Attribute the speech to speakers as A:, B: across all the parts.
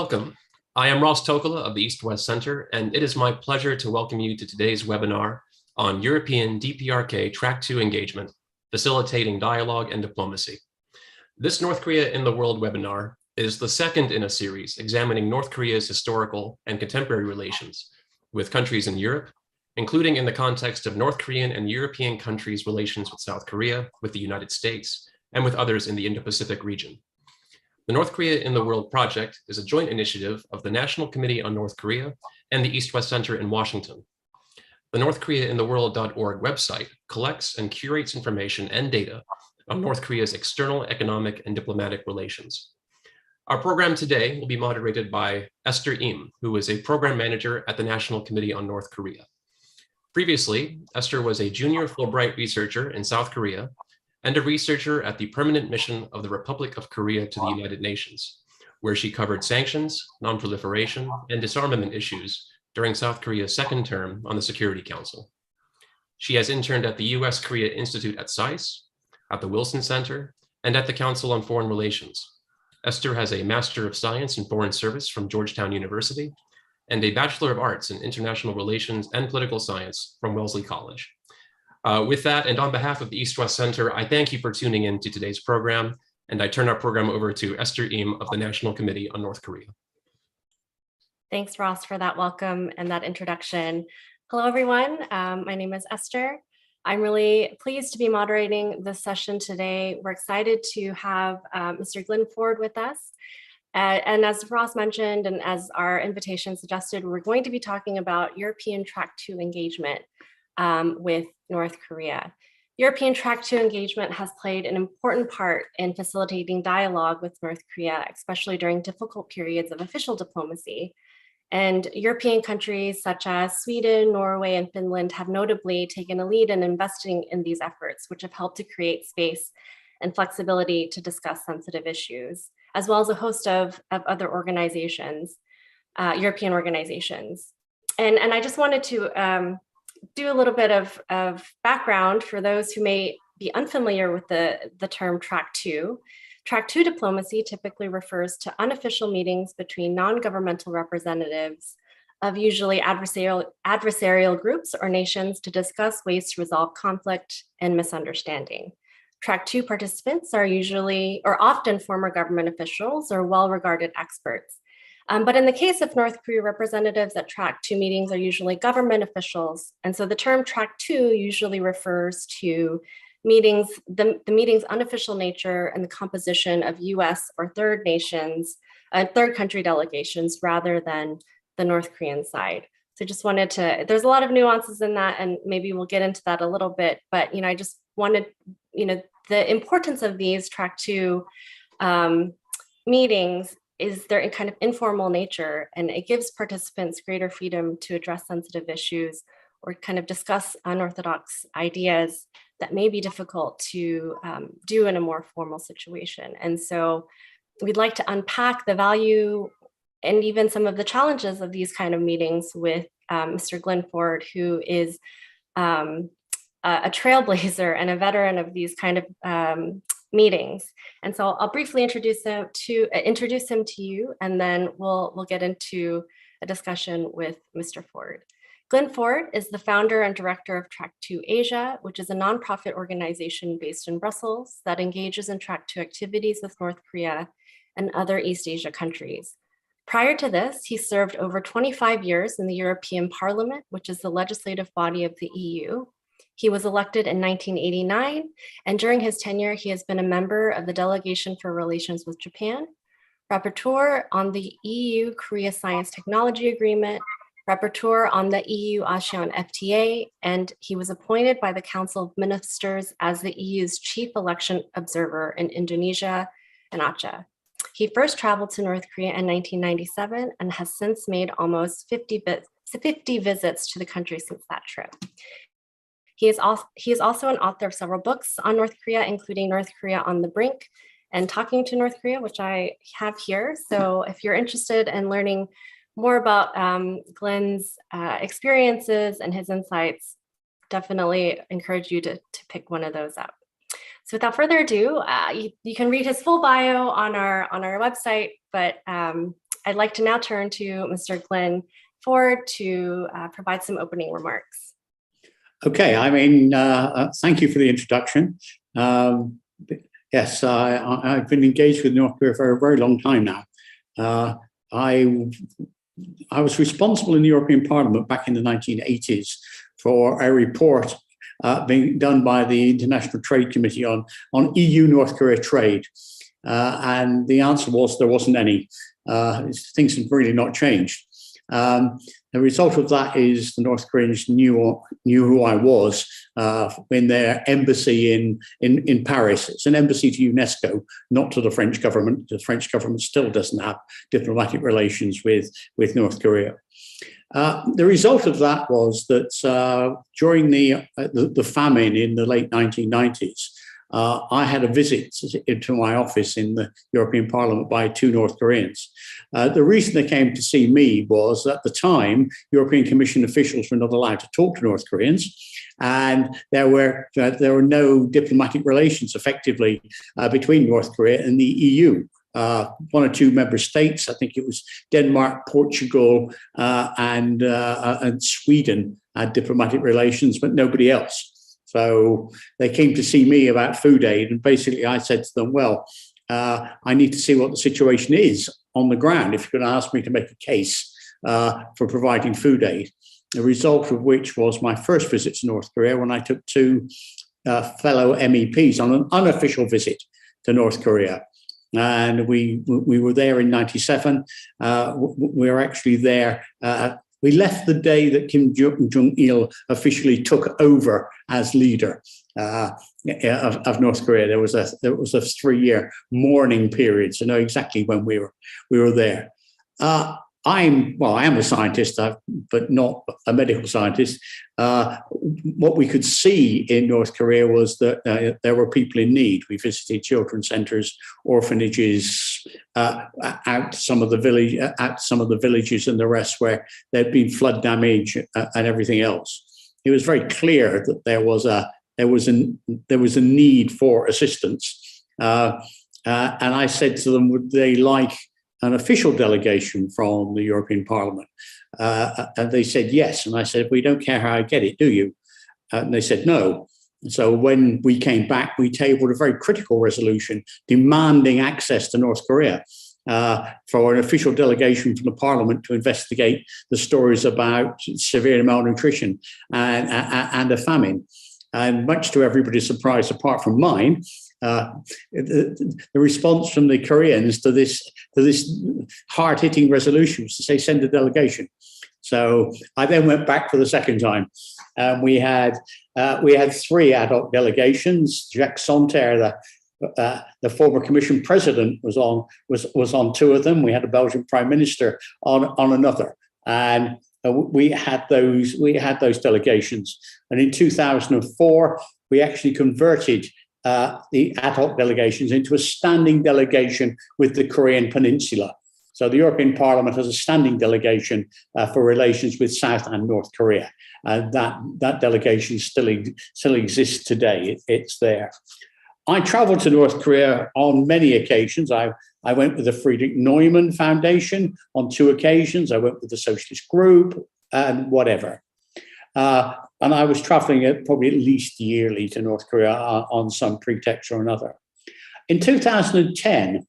A: Welcome. I am Ross Tokola of the East-West Center, and it is my pleasure to welcome you to today's webinar on European-DPRK Track II engagement, facilitating dialogue and diplomacy. This North Korea in the World webinar is the second in a series examining North Korea's historical and contemporary relations with countries in Europe, including in the context of North Korean and European countries' relations with South Korea, with the United States, and with others in the Indo-Pacific region. The North Korea in the World project is a joint initiative of the National Committee on North Korea and the East-West Center in Washington. The NorthKoreaInTheWorld.org website collects and curates information and data on North Korea's external, economic, and diplomatic relations. Our program today will be moderated by Esther Im, who is a program manager at the National Committee on North Korea. Previously, Esther was a junior Fulbright researcher in South Korea and a researcher at the Permanent Mission of the Republic of Korea to the United Nations, where she covered sanctions, nonproliferation, and disarmament issues during South Korea's second term on the Security Council. She has interned at the U.S.-Korea Institute at SAIS, at the Wilson Center, and at the Council on Foreign Relations. Esther has a Master of Science in Foreign Service from Georgetown University and a Bachelor of Arts in International Relations and Political Science from Wellesley College. With that, and on behalf of the East-West Center, I thank you for tuning in to today's program, and I turn our program over to Esther Im of the National Committee on North Korea.
B: Thanks, Ross, for that welcome and that introduction. Hello, everyone. My name is Esther. I'm really pleased to be moderating this session today. We're excited to have Mr. Glyn Ford with us. And as Ross mentioned, and as our invitation suggested, we're going to be talking about European Track II engagement with North Korea. European Track II engagement has played an important part in facilitating dialogue with North Korea, especially during difficult periods of official diplomacy. And European countries such as Sweden, Norway, and Finland have notably taken a lead in investing in these efforts, which have helped to create space and flexibility to discuss sensitive issues, as well as a host of other organizations, European organizations. And I just wanted to do a little bit of background for those who may be unfamiliar with the term Track II. Track II diplomacy typically refers to unofficial meetings between non-governmental representatives of usually adversarial groups or nations to discuss ways to resolve conflict and misunderstanding. Track II participants are usually or often former government officials or well-regarded experts. But in the case of North Korea, representatives at Track II meetings are usually government officials. And so the term Track II usually refers to meetings, the meeting's unofficial nature and the composition of US or third country delegations rather than the North Korean side. So just wanted to, there's a lot of nuances in that, and maybe we'll get into that a little bit, but I just wanted, the importance of these Track II meetings is their kind of informal nature, and it gives participants greater freedom to address sensitive issues or kind of discuss unorthodox ideas that may be difficult to do in a more formal situation. And so we'd like to unpack the value and even some of the challenges of these kind of meetings with Mr. Glyn Ford, who is a trailblazer and a veteran of these kind of meetings. And so I'll briefly introduce him to you, and then we'll get into a discussion with Mr. Ford. Glyn Ford is the founder and director of Track2Asia, which is a nonprofit organization based in Brussels that engages in Track II activities with North Korea and other East Asia countries. Prior to this, he served over 25 years in the European Parliament, which is the legislative body of the EU. He was elected in 1989, and during his tenure, he has been a member of the Delegation for Relations with Japan, rapporteur on the EU-Korea Science Technology Agreement, rapporteur on the EU-ASEAN FTA, and he was appointed by the Council of Ministers as the EU's chief election observer in Indonesia and Aceh. He first traveled to North Korea in 1997 and has since made almost 50 visits to the country since that trip. He is also an author of several books on North Korea, including North Korea on the Brink and Talking to North Korea, which I have here. So if you're interested in learning more about Glyn's experiences and his insights, definitely encourage you to pick one of those up. So without further ado, you can read his full bio on our website, but I'd like to now turn to Mr. Glyn Ford to provide some opening remarks.
C: Okay, thank you for the introduction. Yes, I've been engaged with North Korea for a very long time now. I was responsible in the European Parliament back in the 1980s for a report being done by the International Trade Committee on EU-North Korea trade. And the answer was there wasn't any. Things have really not changed. The result of that is the North Koreans knew who I was in their embassy in Paris. It's an embassy to UNESCO, not to the French government. The French government still doesn't have diplomatic relations with North Korea. The result of that was that during the famine in the late 1990s, I had a visit into my office in the European Parliament by two North Koreans. The reason they came to see me was at the time, European Commission officials were not allowed to talk to North Koreans, and there were no diplomatic relations effectively between North Korea and the EU. One or two member states, I think it was Denmark, Portugal, and Sweden had diplomatic relations, but nobody else. So they came to see me about food aid, and basically I said to them, well, I need to see what the situation is on the ground if you're going to ask me to make a case for providing food aid. The result of which was my first visit to North Korea when I took two fellow MEPs on an unofficial visit to North Korea. And we were there in 97. We were actually there. We left the day that Kim Jong-il officially took over as leader of North Korea. There was a 3-year mourning period to know exactly when we were there. I am a scientist, but not a medical scientist. What we could see in North Korea was that there were people in need. We visited children's centres, orphanages, out some of the villages and the rest where there'd been flood damage and everything else. It was very clear that there was a need for assistance. And I said to them, would they like an official delegation from the European Parliament? And they said yes. And I said, we don't care how I get it, do you? And they said no. So when we came back, we tabled a very critical resolution demanding access to North Korea for an official delegation from the Parliament to investigate the stories about severe malnutrition and a famine. And much to everybody's surprise, apart from mine, the response from the Koreans to this hard-hitting resolution was to say, send a delegation. So I then went back for the second time. We had 3 ad hoc delegations. Jacques Santer, the former Commission President, was on 2 of them. We had a Belgian Prime Minister on another, and we had those delegations. And in 2004, we actually converted the ad hoc delegations into a standing delegation with the Korean Peninsula. So the European Parliament has a standing delegation for relations with South and North Korea. That delegation still exists today. It's there. I traveled to North Korea on many occasions. I went with the Friedrich Neumann Foundation on 2 occasions. I went with the Socialist Group and whatever. And I was traveling probably at least yearly to North Korea on some pretext or another. In 2010,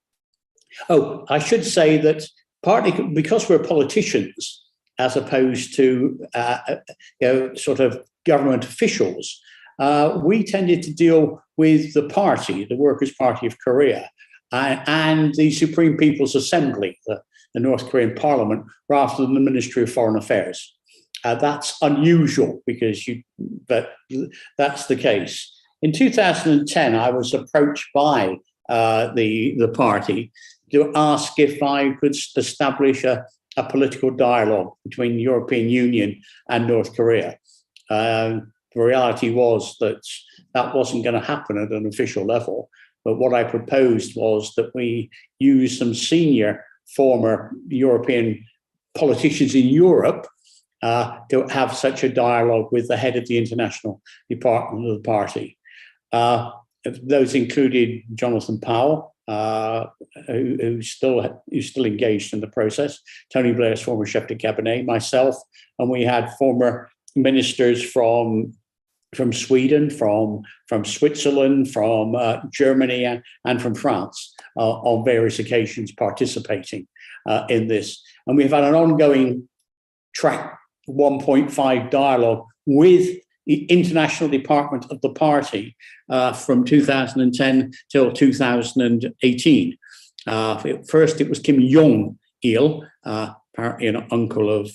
C: I should say that partly because we're politicians, as opposed to sort of government officials, we tended to deal with the party, the Workers' Party of Korea, and the Supreme People's Assembly, the North Korean Parliament, rather than the Ministry of Foreign Affairs. That's unusual but that's the case. In 2010, I was approached by the party to ask if I could establish a political dialogue between the European Union and North Korea. The reality was that wasn't going to happen at an official level. But what I proposed was that we use some senior former European politicians in Europe to have such a dialogue with the head of the international department of the party. Those included Jonathan Powell, who's still engaged in the process. Tony Blair's former chef de cabinet, myself, and we had former ministers from Sweden, from Switzerland, from Germany, and from France on various occasions participating in this. And we've had an ongoing Track 1.5 dialogue with the International Department of the Party from 2010 till 2018. First, it was Kim Jong-il, apparently an uncle of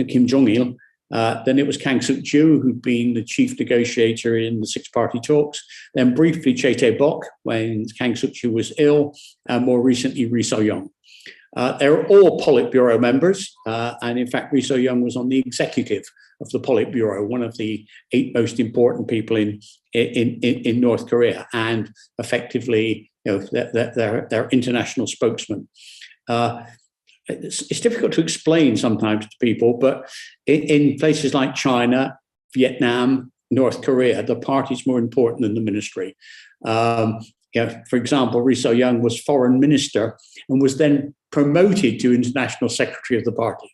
C: Kim Jong-il. Then it was Kang Suk-ju, who'd been the chief negotiator in the six-party talks. Then briefly Chae Tae-bok when Kang Suk-ju was ill, and more recently Ri So-young. They're all Politburo members, and in fact, Ri So-young was on the executive of the Politburo, one of the 8 most important people in North Korea, and effectively, their international spokesman. It's difficult to explain sometimes to people, but in places like China, Vietnam, North Korea, the party is more important than the ministry. For example, Ri So-young was foreign minister and was then promoted to international secretary of the party.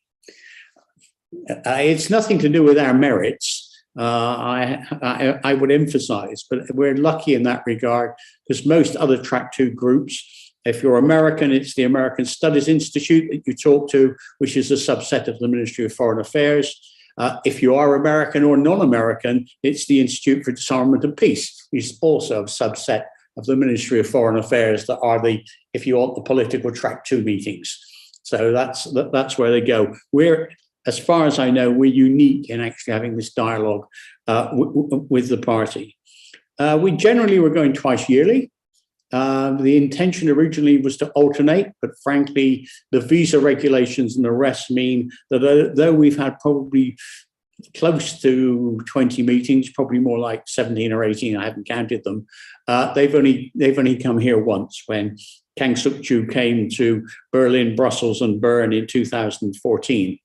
C: It's nothing to do with our merits, I would emphasize, but we're lucky in that regard because most other Track II groups, if you're American, it's the American Studies Institute that you talk to, which is a subset of the Ministry of Foreign Affairs. If you are American or non-American, it's the Institute for Disarmament and Peace, which is also a subset of the Ministry of Foreign Affairs that are the, if you want, the political Track II meetings. So that's where they go. We're, as far as I know, we're unique in actually having this dialogue with the party. We generally were going twice yearly. The intention originally was to alternate, but frankly, the visa regulations and the rest mean that though we've had probably close to 20 meetings, probably more like 17 or 18, I haven't counted them, they've only come here once when Kang Suk-ju came to Berlin, Brussels, and Bern in 2014.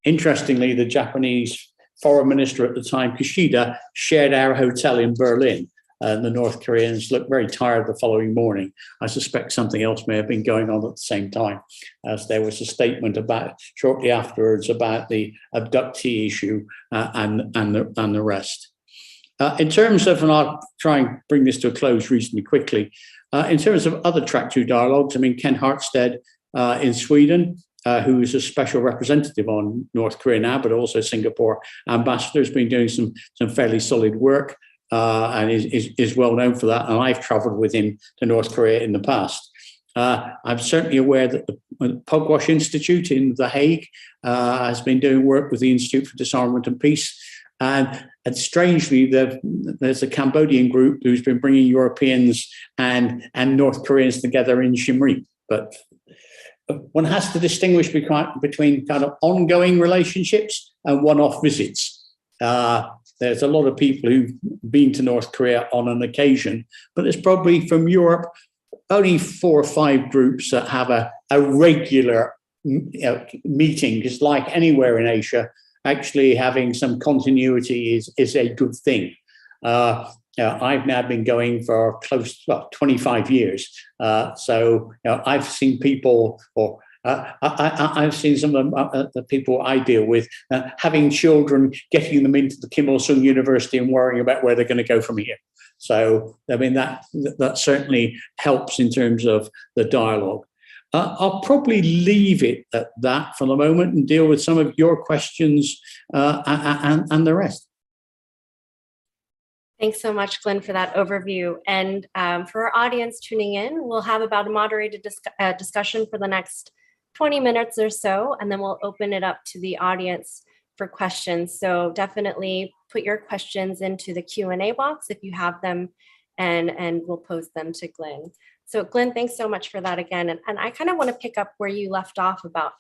C: Interestingly, the Japanese foreign minister at the time, Kishida, shared our hotel in Berlin. And the North Koreans looked very tired the following morning. I suspect something else may have been going on at the same time, as there was a statement about shortly afterwards about the abductee issue and the rest. In terms of, and I'll try and bring this to a close reasonably quickly, in terms of other Track II dialogues, I mean, Ken Hartstead in Sweden, who is a special representative on North Korea now, but also Singapore ambassador, has been doing some fairly solid work. And is well known for that. And I've traveled with him to North Korea in the past. I'm certainly aware that the Pugwash Institute in The Hague has been doing work with the Institute for Disarmament and Peace. And strangely, there's a Cambodian group who's been bringing Europeans and North Koreans together in Siem Reap. But one has to distinguish between kind of ongoing relationships and one-off visits. There's a lot of people who've been to North Korea on an occasion, but there's probably from Europe only 4 or 5 groups that have a regular meeting, because like anywhere in Asia, actually having some continuity is a good thing. I've now been going for close to 25 years. So I've seen people, or I've seen some of the people I deal with having children, getting them into the Kim Il-sung University and worrying about where they're going to go from here. So, I mean, that certainly helps in terms of the dialogue. I'll probably leave it at that for the moment and deal with some of your questions and the rest.
B: Thanks so much, Glyn, for that overview. And for our audience tuning in, we'll have about a moderated discussion for the next 20 minutes or so, and then we'll open it up to the audience for questions. So definitely put your questions into the Q&A box if you have them, and we'll pose them to Glyn. So Glyn, thanks so much for that again. And I kind of want to pick up where you left off about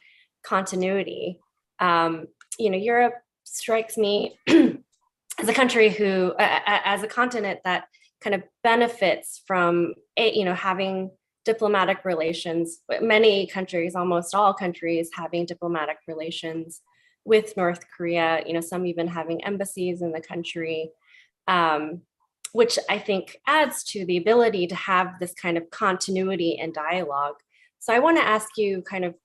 B: continuity. Europe strikes me as a country who, as a continent that kind of benefits from, having diplomatic relations, many countries, almost all countries having diplomatic relations with North Korea, some even having embassies in the country. which I think adds to the ability to have this kind of continuity and dialogue. So I want to ask you kind of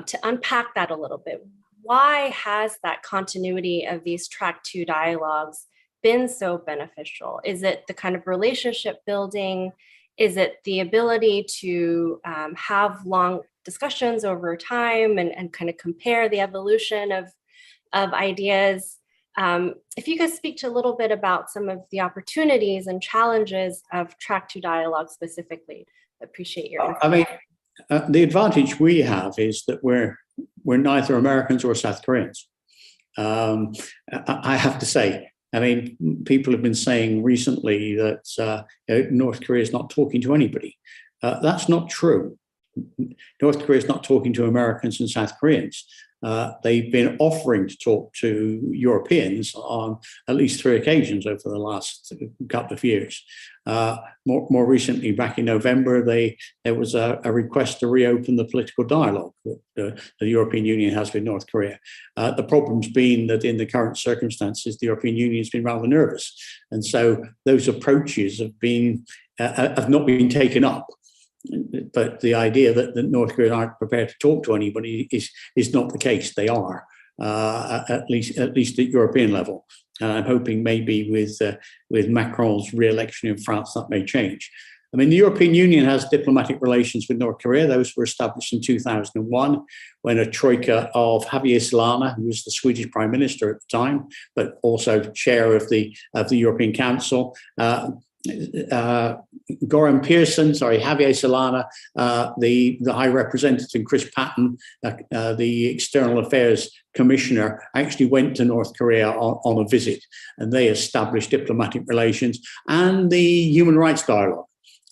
B: to unpack that a little bit. Why has that continuity of these Track II dialogues been so beneficial? Is it the kind of relationship building? Is it the ability to have long discussions over time and kind of compare the evolution of ideas? If you could speak to a little bit about some of the opportunities and challenges of Track II dialogue specifically, appreciate your input.
C: I mean, the advantage we have is that we're neither Americans or South Koreans. I have to say, I mean, people have been saying recently that North Korea is not talking to anybody. That's not true. North Korea is not talking to Americans and South Koreans. They've been offering to talk to Europeans on at least 3 occasions over the last couple of years. More recently, back in November, there was a request to reopen the political dialogue that the European Union has with North Korea. The problem's been that in the current circumstances, the European Union has been rather nervous. And so those approaches have not been taken up. But the idea that North Korea aren't prepared to talk to anybody is not the case. They are, at least at European level. And I'm hoping maybe with Macron's re-election in France that may change. I mean, the European Union has diplomatic relations with North Korea. Those were established in 2001 when a troika of Javier Solana, who was the Swedish Prime Minister at the time, but also chair of the European Council, Goran Pearson, Javier Solana, the High Representative, and Chris Patton, the External Affairs Commissioner, actually went to North Korea on a visit, and they established diplomatic relations and the human rights dialogue.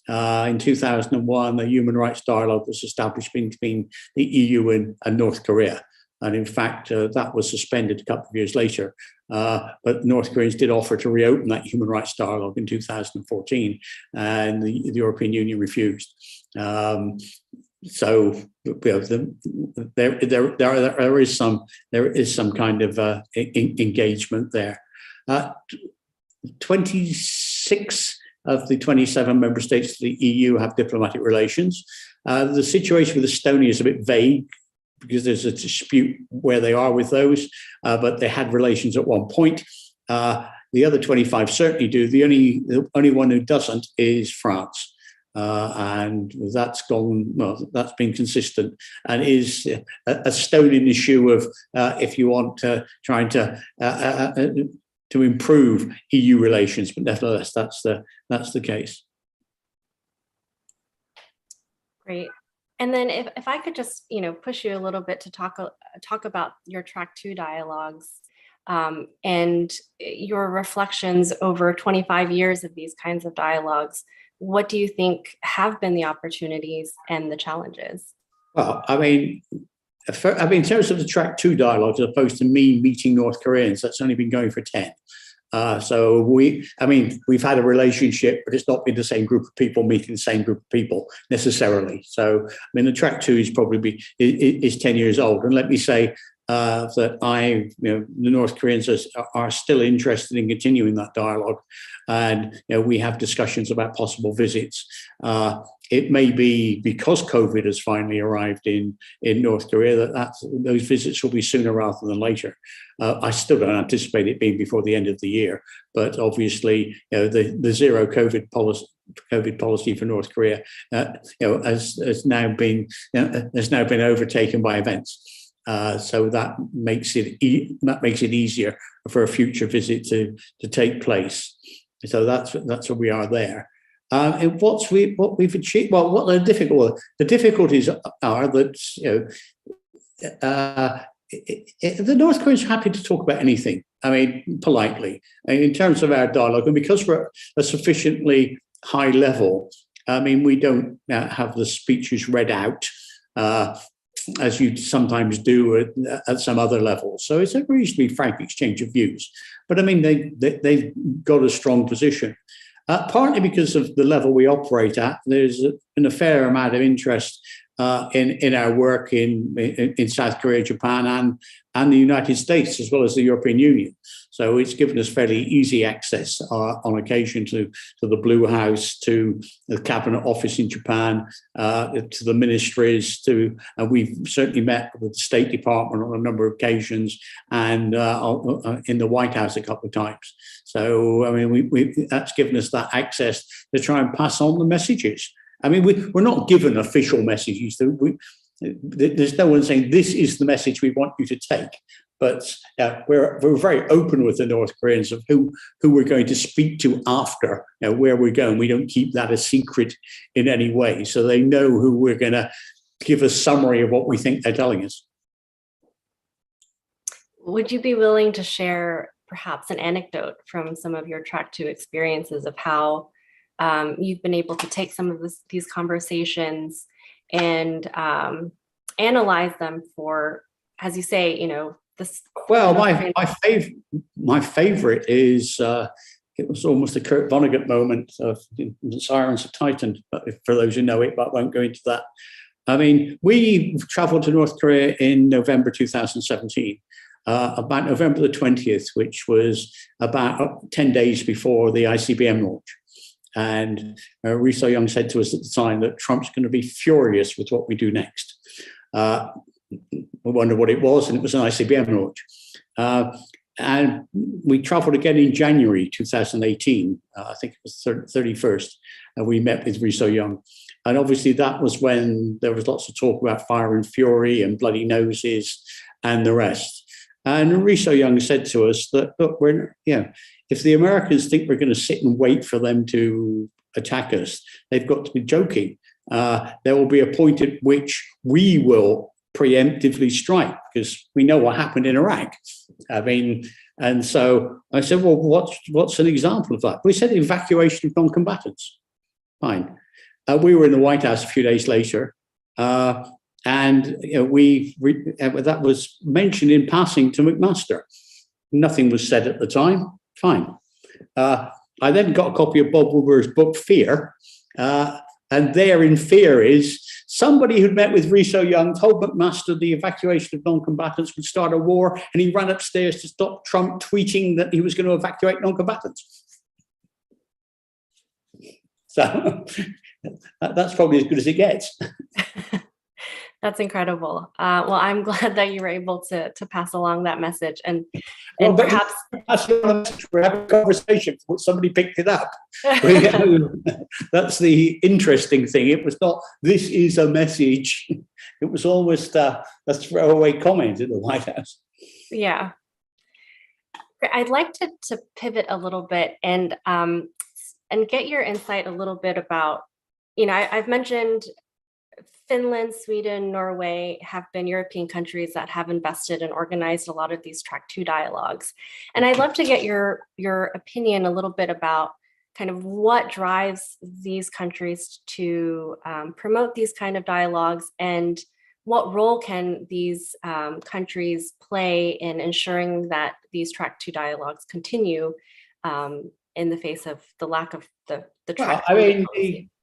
C: In 2001, the human rights dialogue was established between the EU and North Korea. And in fact, that was suspended a couple of years later. But North Koreans did offer to reopen that human rights dialogue in 2014, and the European Union refused. So there is some kind of engagement there. 26 of the 27 member states of the EU have diplomatic relations. The situation with Estonia is a bit vague, because there's a dispute where they are with those, but they had relations at one point. The other 25 certainly do. The only one who doesn't is France. And that's been consistent and is a stone in the shoe of, if you want, trying to improve EU relations, but nevertheless, that's the case.
B: Great. And then if I could just, push you a little bit to talk about your Track II dialogues and your reflections over 25 years of these kinds of dialogues. What do you think have been the opportunities and the challenges?
C: Well, I mean, in terms of the Track II dialogues, as opposed to me meeting North Koreans, that's only been going for 10. So we've had a relationship, but it's not been the same group of people meeting the same group of people necessarily. So, I mean, the Track II is 10 years old. And let me say that the North Koreans are still interested in continuing that dialogue. And, we have discussions about possible visits. It may be because COVID has finally arrived in North Korea that those visits will be sooner rather than later. I still don't anticipate it being before the end of the year, but obviously, the zero COVID policy for North Korea, has now been overtaken by events. So that makes it easier for a future visit to take place. So that's where we are there. And what we've achieved. Well, what the difficulties are that the North Koreans are happy to talk about anything. I mean, politely, in terms of our dialogue, and because we're a sufficiently high level. I mean, we don't have the speeches read out as you sometimes do at some other levels. So it's a reasonably frank exchange of views. But I mean, they've got a strong position. Partly because of the level we operate at, there's been a fair amount of interest in our work in South Korea, Japan, and the United States, as well as the European Union. So it's given us fairly easy access on occasion to the Blue House, to the Cabinet Office in Japan, to the ministries, and we've certainly met with the State Department on a number of occasions, and in the White House a couple of times. So, I mean, that's given us that access to try and pass on the messages. I mean, we're not given official messages. There's no one saying this is the message we want you to take. But we're very open with the North Koreans of who we're going to speak to after, where we're going. We don't keep that a secret in any way. So they know who we're going to give a summary of what we think they're telling us.
B: Would you be willing to share perhaps an anecdote from some of your Track 2 experiences of how you've been able to take some of these conversations and analyze them for, as you say, this?
C: Well, my favorite is it was almost a Kurt Vonnegut moment of the Sirens of Titan, for those who know it, but I won't go into that. I mean, we traveled to North Korea in November 2017, about November the 20th, which was about 10 days before the ICBM launch. And Ri So-young said to us at the time that Trump's going to be furious with what we do next. We wondered what it was, and it was an ICBM launch. And we traveled again in January 2018, I think it was 31st, and we met with Ri So-young. And obviously that was when there was lots of talk about fire and fury and bloody noses and the rest. And Ri So-young said to us that, look, if the Americans think we're going to sit and wait for them to attack us, they've got to be joking. There will be a point at which we will preemptively strike, because we know what happened in Iraq. I mean, and so I said, well, what's an example of that? We said evacuation of non-combatants. Fine. We were in the White House a few days later, and that was mentioned in passing to McMaster. Nothing was said at the time. Fine. I then got a copy of Bob Woodward's book, Fear, and there in Fear is somebody who'd met with Ri So-young, told McMaster the evacuation of non-combatants would start a war, and he ran upstairs to stop Trump tweeting that he was going to evacuate non-combatants. So that's probably as good as it gets.
B: That's incredible. Well, I'm glad that you were able to pass along that message, and perhaps
C: we're having a conversation. Somebody picked it up. That's the interesting thing. It was not, this is a message. It was almost a throwaway comment in the White House.
B: Yeah. I'd like to pivot a little bit and get your insight a little bit about, I've mentioned Finland, Sweden, Norway have been European countries that have invested and organized a lot of these Track 2 dialogues. And I'd love to get your opinion a little bit about kind of what drives these countries to promote these kind of dialogues, and what role can these countries play in ensuring that these Track 2 dialogues continue in the face of the lack of the Track 2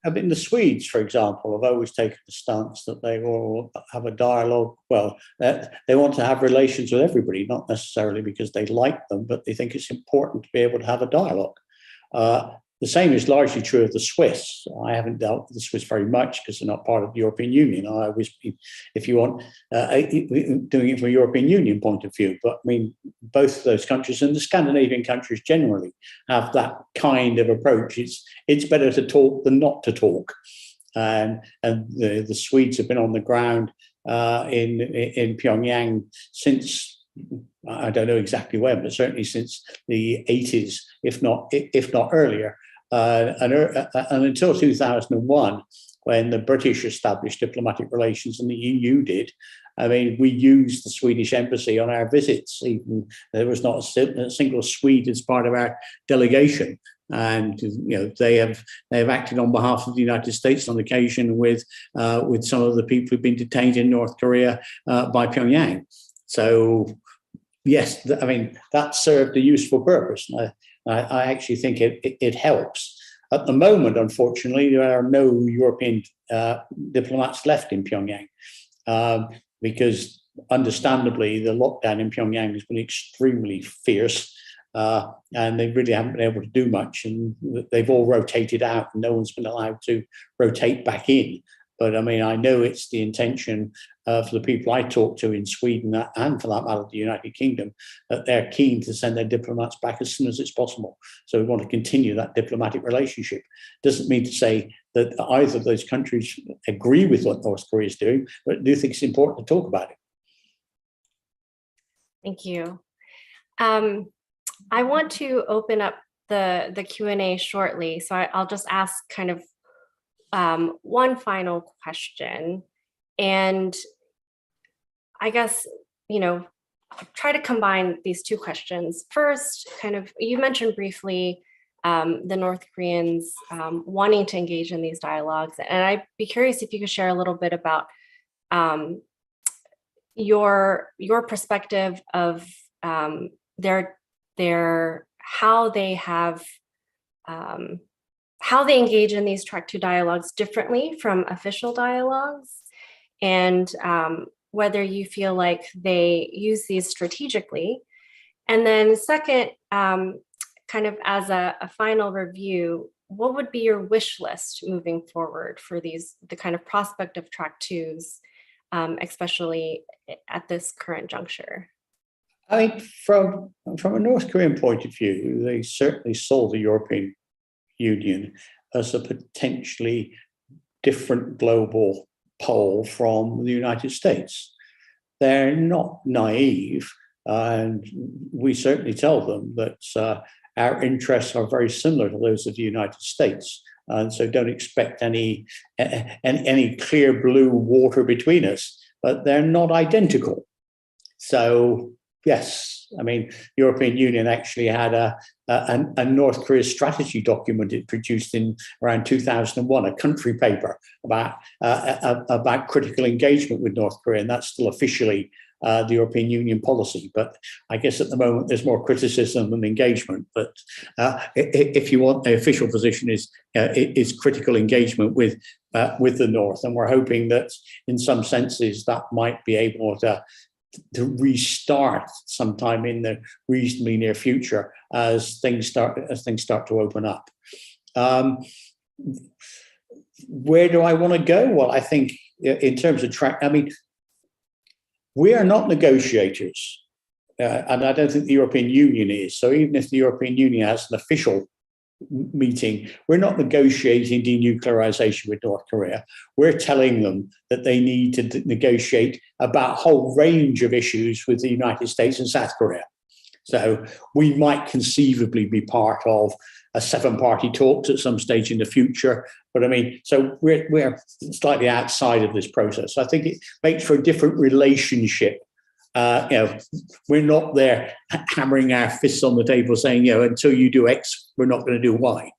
C: the Swedes, for example, have always taken the stance that they will have a dialogue. Well, they want to have relations with everybody, not necessarily because they like them, but they think it's important to be able to have a dialogue. The same is largely true of the Swiss. I haven't dealt with the Swiss very much because they're not part of the European Union. I always, if you want, doing it from a European Union point of view. But I mean, both of those countries and the Scandinavian countries generally have that kind of approach. It's better to talk than not to talk. And the Swedes have been on the ground in Pyongyang since, I don't know exactly when, but certainly since the 80s, if not earlier. And until 2001, when the British established diplomatic relations and the EU did, I mean, we used the Swedish embassy on our visits. Even there was not a single Swede as part of our delegation. And they have acted on behalf of the United States on occasion with some of the people who've been detained in North Korea by Pyongyang. So yes, I mean, that served a useful purpose. I actually think it helps. At the moment, unfortunately, there are no European diplomats left in Pyongyang because, understandably, the lockdown in Pyongyang has been extremely fierce, and they really haven't been able to do much. And they've all rotated out, and no one's been allowed to rotate back in. But I mean, I know it's the intention for the people I talk to in Sweden and, for that matter, the United Kingdom, that they're keen to send their diplomats back as soon as it's possible. So we want to continue that diplomatic relationship. Doesn't mean to say that either of those countries agree with what North Korea is doing, but I do think it's important to talk about it.
B: Thank you. I want to open up the Q&A shortly, so I'll just ask kind of one final question, and I guess, try to combine these two questions. First, kind of, you mentioned briefly the North Koreans wanting to engage in these dialogues, and I'd be curious if you could share a little bit about your perspective of their how they have how they engage in these Track II dialogues differently from official dialogues, and whether you feel like they use these strategically. And then second, kind of as a final review, what would be your wish list moving forward for the kind of prospect of Track IIs, especially at this current juncture?
C: I mean, from a North Korean point of view, they certainly saw the European Union as a potentially different global pole from the United States. They're not naive, and we certainly tell them that our interests are very similar to those of the United States, and so don't expect any clear blue water between us, but they're not identical. So yes, I mean, European Union actually had a North Korea strategy document it produced in around 2001, a country paper about critical engagement with North Korea, and that's still officially the European Union policy. But I guess at the moment there's more criticism than engagement. But if you want, the official position is critical engagement with the North, and we're hoping that in some senses that might be able to restart sometime in the reasonably near future as things start to open up. Where do I want to go? Well, I think in terms of track, I mean, we are not negotiators, and I don't think the European Union is. So even if the European Union has an official meeting, we're not negotiating denuclearization with North Korea. We're telling them that they need to negotiate about a whole range of issues with the United States and South Korea. So we might conceivably be part of a 7-party talks at some stage in the future. But I mean, so we're slightly outside of this process. I think it makes for a different relationship. We're not there hammering our fists on the table saying, until you do X, we're not going to do Y.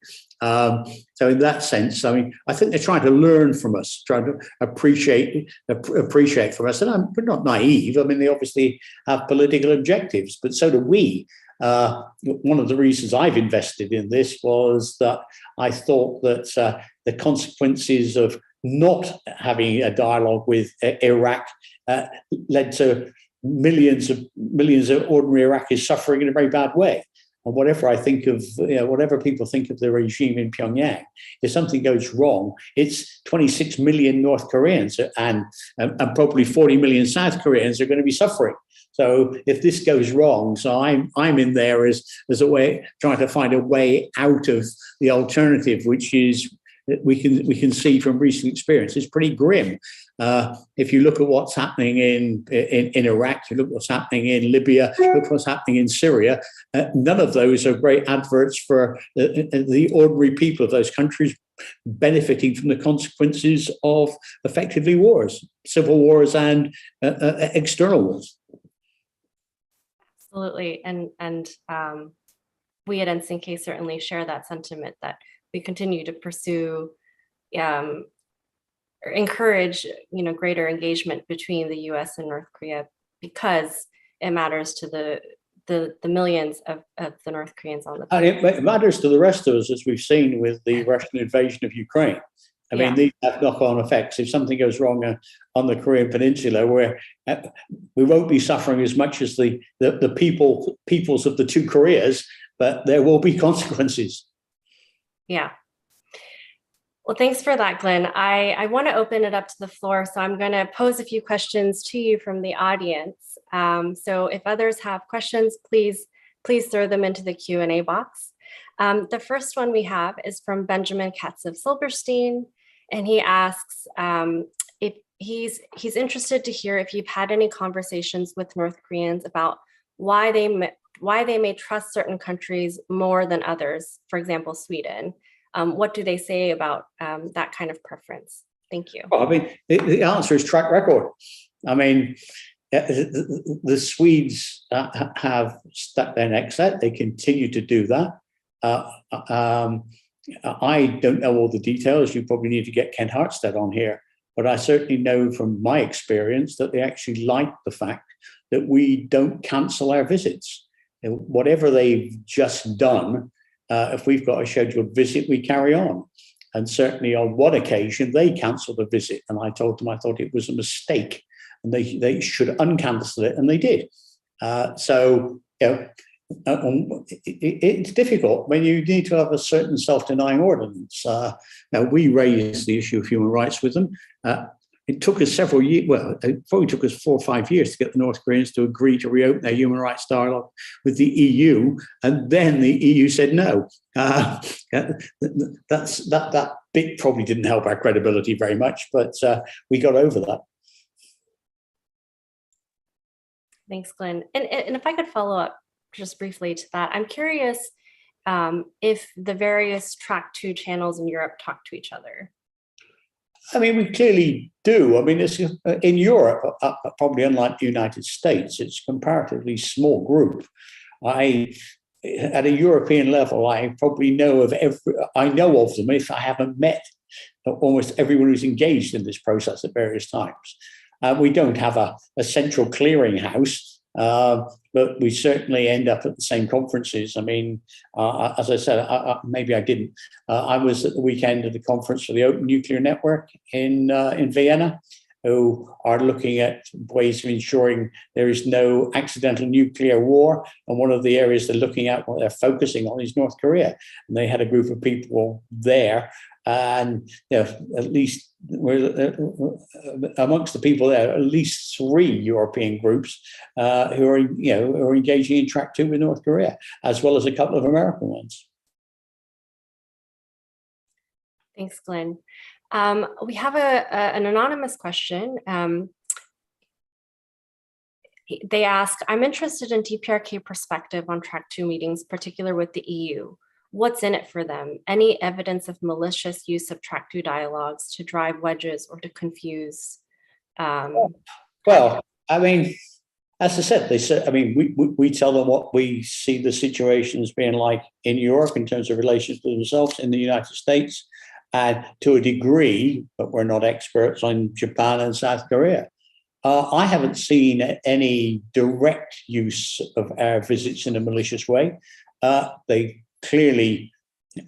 C: So in that sense, I mean, I think they're trying to learn from us, trying to appreciate from us. And we're not naive. I mean, they obviously have political objectives, but so do we. One of the reasons I've invested in this was that I thought that the consequences of not having a dialogue with Iraq led to millions of ordinary Iraqis suffering in a very bad way. And whatever I think of, whatever people think of the regime in Pyongyang, if something goes wrong, it's 26 million North Koreans and probably 40 million South Koreans are going to be suffering. So if this goes wrong, so I'm in there as a way, trying to find a way out of the alternative, which is we can see from recent experience is pretty grim. If you look at what's happening in Iraq, you look at what's happening in Libya, look at what's happening in Syria, none of those are great adverts for the ordinary people of those countries benefiting from the consequences of effectively wars, civil wars and external wars.
B: Absolutely, and we at NCK certainly share that sentiment that we continue to pursue or encourage, greater engagement between the U.S. and North Korea because it matters to the millions of the North Koreans on the
C: And
B: planet.
C: it matters to the rest of us, as we've seen with the Russian invasion of Ukraine. I mean, these have knock-on effects. If something goes wrong on the Korean Peninsula, where we won't be suffering as much as the peoples of the two Koreas, but there will be consequences.
B: Yeah. Well, thanks for that, Glyn. I want to open it up to the floor, so I'm going to pose a few questions to you from the audience. So if others have questions, please throw them into the Q&A box. The first one we have is from Benjamin Katz of Silberstein, and he asks if he's interested to hear if you've had any conversations with North Koreans about why they may trust certain countries more than others, for example, Sweden. What do they say about that kind of preference? Thank you.
C: Well, I mean, the answer is track record. I mean, the Swedes have stuck their necks out. They continue to do that. I don't know all the details. You probably need to get Ken Hartstead on here. But I certainly know from my experience that they actually like the fact that we don't cancel our visits. Whatever they've just done, if we've got a scheduled visit, we carry on. And certainly on one occasion, they cancelled a visit. And I told them I thought it was a mistake and they should uncancel it. And they did. So, you know, it's difficult when you need to have a certain self-denying ordinance. Now, we raised the issue of human rights with them. It took us several years, well, it probably took us 4 or 5 years to get the North Koreans to agree to reopen their human rights dialogue with the EU. And then the EU said no. That bit probably didn't help our credibility very much, but we got over that.
B: Thanks, Glyn. And if I could follow up just briefly to that, I'm curious if the various Track 2 channels in Europe talk to each other.
C: I mean, we clearly do. I mean, it's, in Europe, probably unlike the United States, it's a comparatively small group. At a European level, I probably know of them if I haven't met almost everyone who's engaged in this process at various times. We don't have a central clearinghouse. But we certainly end up at the same conferences. I mean, as I said, maybe I didn't. I was at the weekend of the conference for the Open Nuclear Network in Vienna, who are looking at ways of ensuring there is no accidental nuclear war. And one of the areas they're looking at, what they're focusing on, is North Korea. And they had a group of people there. And you know, at least amongst the people there, at least 3 European groups who are engaging in Track 2 with North Korea, as well as a couple of American ones.
B: Thanks, Glyn. We have an anonymous question. They ask, I'm interested in DPRK perspective on Track 2 meetings, particularly with the EU. What's in it for them? Any evidence of malicious use of Track 2 dialogues to drive wedges or to confuse?
C: Well, I mean, as I said, they said, I mean, we tell them what we see the situations being like in Europe in terms of relations to themselves, in the United States, and to a degree, but we're not experts on Japan and South Korea. I haven't seen any direct use of our visits in a malicious way. They clearly,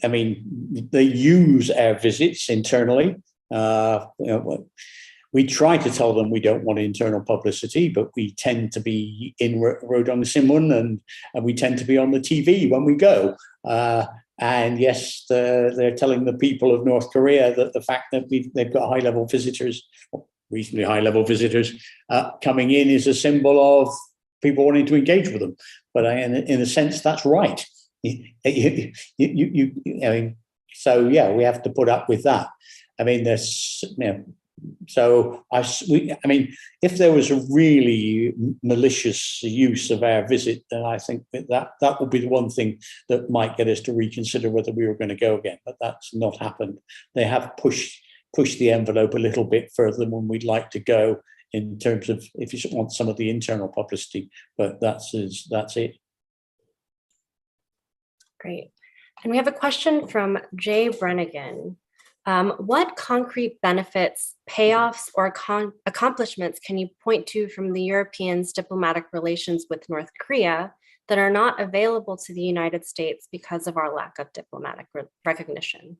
C: I mean, they use our visits internally. We try to tell them we don't want internal publicity, but we tend to be in Rodong Sinmun and we tend to be on the TV when we go. And yes, they're telling the people of North Korea that the fact that they've got high-level visitors, reasonably high-level visitors, coming in is a symbol of people wanting to engage with them. But in a sense, that's right. I mean, so yeah, we have to put up with that. I mean, there's, you know, so I mean, if there was a really malicious use of our visit, then I think that would be the one thing that might get us to reconsider whether we were going to go again. But that's not happened. They have pushed the envelope a little bit further than we'd like to go in terms of if you want some of the internal publicity. But that's it.
B: Great. And we have a question from Jay Brennigan. What concrete benefits, payoffs, or accomplishments can you point to from the Europeans' diplomatic relations with North Korea that are not available to the United States because of our lack of diplomatic recognition?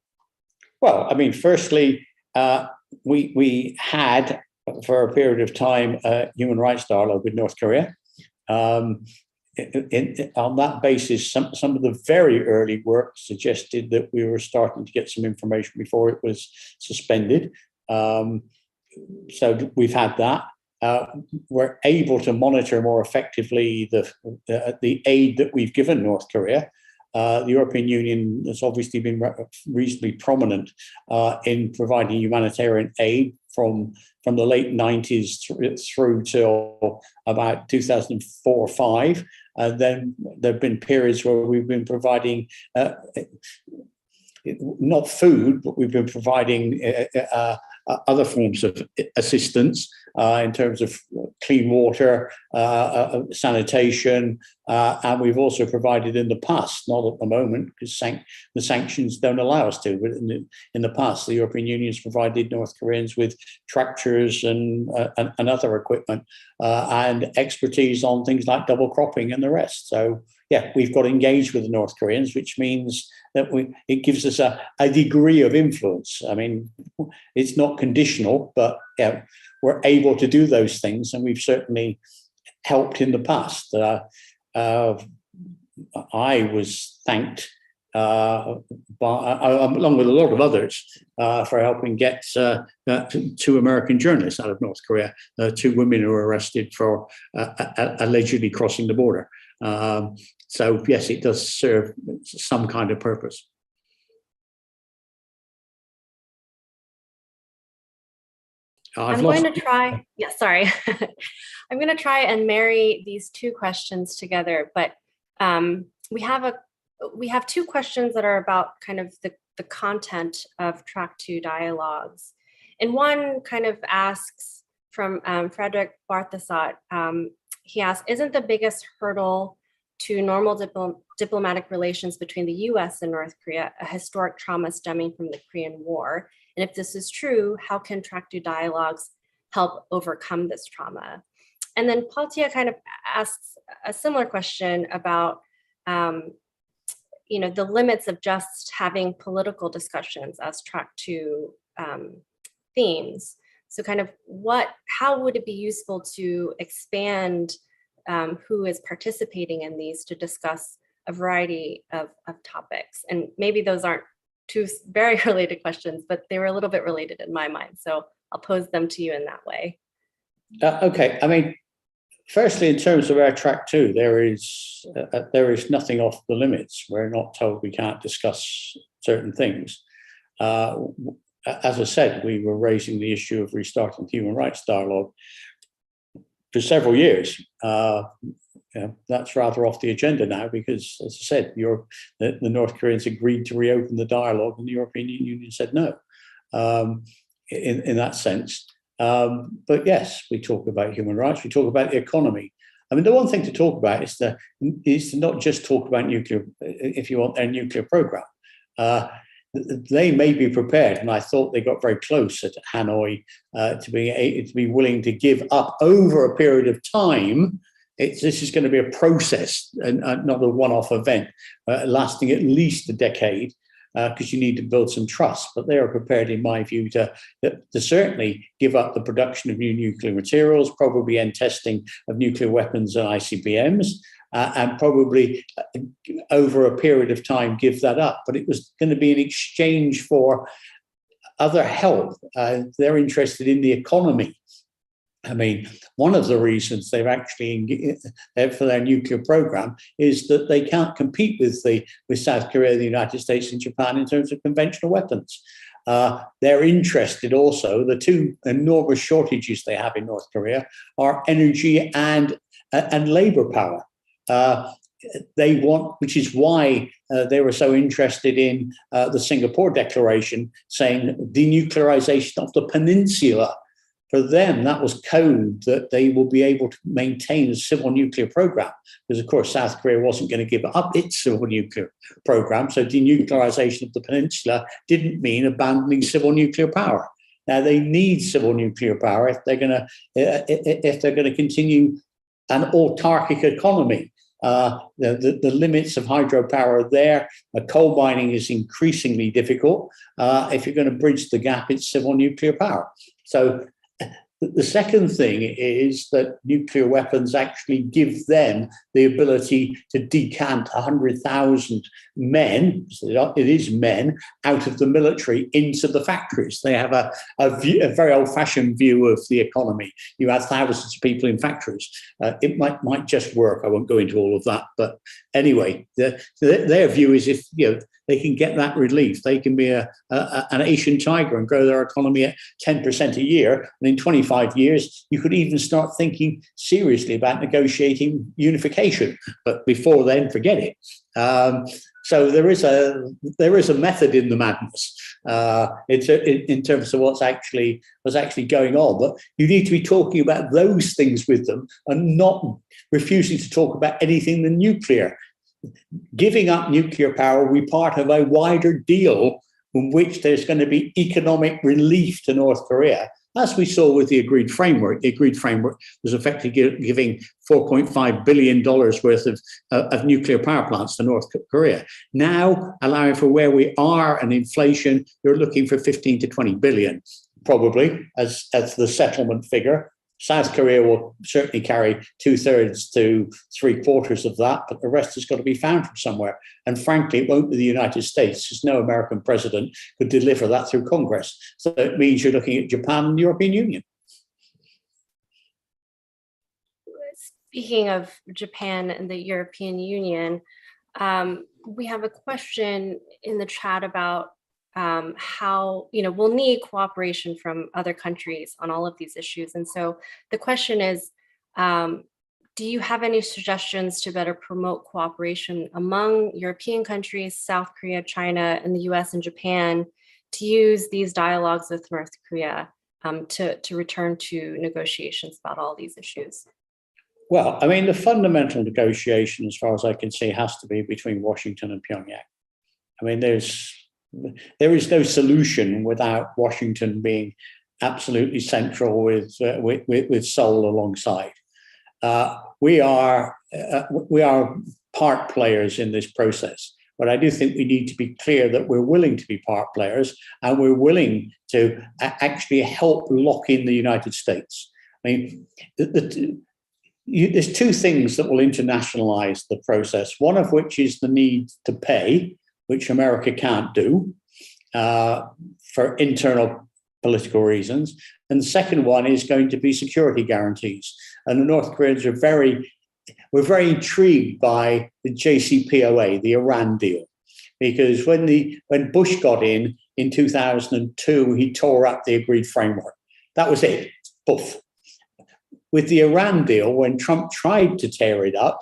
C: Well, I mean, firstly, we had for a period of time a human rights dialogue with North Korea. On that basis, some of the very early work suggested that we were starting to get some information before it was suspended. So we've had that. We're able to monitor more effectively the aid that we've given North Korea. The European Union has obviously been reasonably prominent in providing humanitarian aid from the late 90s through till about 2004 or 5. And then there have been periods where we've been providing not food, but we've been providing other forms of assistance in terms of clean water, sanitation, and we've also provided in the past, not at the moment, because the sanctions don't allow us to, but in the past, the European Union has provided North Koreans with tractors and other equipment and expertise on things like double cropping and the rest. So yeah, we've got engaged with the North Koreans, which means that it gives us a degree of influence. I mean, it's not conditional, but yeah, we're able to do those things, and we've certainly helped in the past. I was thanked, along with a lot of others, for helping get 2 American journalists out of North Korea, 2 women who were arrested for allegedly crossing the border. So yes, it does serve some kind of purpose.
B: I'm going to try and marry these 2 questions together, but we have 2 questions that are about kind of the content of Track 2 dialogues. And one kind of asks from Frederick Barthasot, he asks, isn't the biggest hurdle to normal diplomatic relations between the US and North Korea a historic trauma stemming from the Korean War? And if this is true, how can Track 2 dialogues help overcome this trauma? And then Paul Tia kind of asks a similar question about the limits of just having political discussions as Track 2 themes. So kind of how would it be useful to expand who is participating in these to discuss a variety of topics? And maybe those aren't 2 very related questions, but they were a little bit related in my mind. So I'll pose them to you in that way.
C: Okay. I mean, firstly, in terms of our Track 2, there is nothing off the limits. We're not told we can't discuss certain things. As I said, we were raising the issue of restarting the human rights dialogue for several years. That's rather off the agenda now because, as I said, the North Koreans agreed to reopen the dialogue and the European Union said no in that sense. But yes, we talk about human rights, we talk about the economy. I mean, the one thing to talk about is to not just talk about nuclear, if you want, their nuclear program. They may be prepared, and I thought they got very close at Hanoi to be willing to give up over a period of time. This is going to be a process and not a one-off event lasting at least a decade because you need to build some trust. But they are prepared, in my view, to certainly give up the production of new nuclear materials, probably end testing of nuclear weapons and ICBMs, and probably over a period of time give that up. But it was going to be in exchange for other help. They're interested in the economy. I mean, one of the reasons they've actually for their nuclear program is that they can't compete with South Korea, the United States, and Japan in terms of conventional weapons. They're interested also. The 2 enormous shortages they have in North Korea are energy and labor power. They want, which is why they were so interested in the Singapore Declaration, saying denuclearization of the peninsula. For them, that was code that they will be able to maintain a civil nuclear program, because, of course, South Korea wasn't going to give up its civil nuclear program. So denuclearization of the peninsula didn't mean abandoning civil nuclear power. Now, they need civil nuclear power if they're going to continue an autarkic economy. The limits of hydropower there. Coal mining is increasingly difficult. If you're going to bridge the gap, it's civil nuclear power. So the second thing is that nuclear weapons actually give them the ability to decant 100,000 men, it is men, out of the military into the factories. They have a very old-fashioned view of the economy. You have thousands of people in factories. It might just work. I won't go into all of that. But anyway, their view is if they can get that relief, they can be an Asian tiger and grow their economy at 10% a year. And in 25 years, you could even start thinking seriously about negotiating unification. But before then, forget it. So there is a method in the madness in terms of what's actually going on. But you need to be talking about those things with them and not refusing to talk about anything than nuclear. Giving up nuclear power will be part of a wider deal in which there's going to be economic relief to North Korea, as we saw with the agreed framework. The agreed framework was effectively giving $4.5 billion worth of nuclear power plants to North Korea. Now, allowing for where we are and inflation, you're looking for 15 to 20 billion, probably, as the settlement figure. South Korea will certainly carry 2/3 to 3/4 of that, but the rest has got to be found from somewhere. And frankly, it won't be the United States, because no American president could deliver that through Congress. So it means you're looking at Japan and the European Union.
B: Speaking of Japan and the European Union, we have a question in the chat about how we'll need cooperation from other countries on all of these issues. And so the question is, do you have any suggestions to better promote cooperation among European countries, South Korea, China, and the US and Japan, to use these dialogues with North Korea to return to negotiations about all these issues?
C: Well, I mean, the fundamental negotiation, as far as I can see, has to be between Washington and Pyongyang. I mean, there is no solution without Washington being absolutely central with Seoul alongside. We are part players in this process, but I do think we need to be clear that we're willing to be part players and we're willing to actually help lock in the United States. I mean, there's two things that will internationalize the process, one of which is the need to pay, which America can't do for internal political reasons. And the second one is going to be security guarantees. And the North Koreans we're very intrigued by the JCPOA, the Iran deal, because when Bush got in 2002, he tore up the agreed framework. That was it. Poof. With the Iran deal, when Trump tried to tear it up,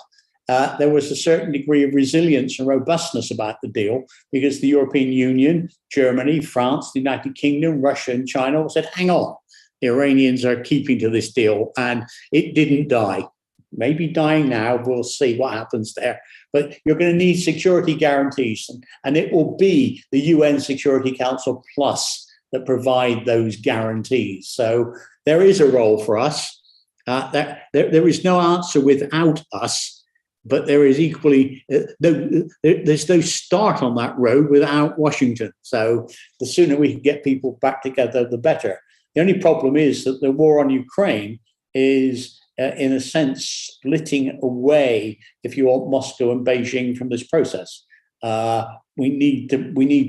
C: there was a certain degree of resilience and robustness about the deal, because the European Union, Germany, France, the United Kingdom, Russia, and China all said, hang on, the Iranians are keeping to this deal, and it didn't die. Maybe dying now, we'll see what happens there. But you're going to need security guarantees, and it will be the UN Security Council Plus that provide those guarantees. So there is a role for us. There is no answer without us, but there is equally there's no start on that road without Washington. So the sooner we can get people back together, the better. The only problem is that the war on Ukraine is, in a sense, splitting away, if you want, Moscow and Beijing from this process. We need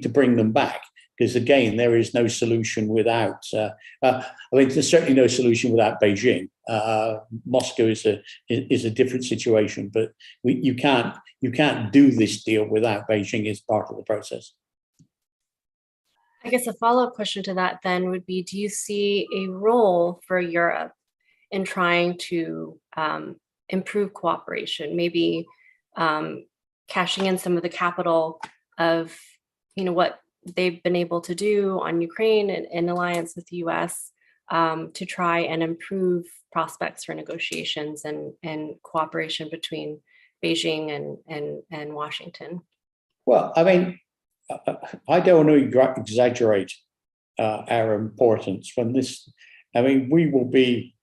C: to bring them back, because again, there is no solution without. There's certainly no solution without Beijing. Moscow is a different situation, but you can't do this deal without Beijing as part of the process.
B: I guess a follow-up question to that then would be: do you see a role for Europe in trying to improve cooperation? Maybe cashing in some of the capital of what they've been able to do on Ukraine in alliance with the US to try and improve prospects for negotiations and cooperation between Beijing and Washington?
C: Well, I mean, I don't want to exaggerate our importance when this. I mean, we will be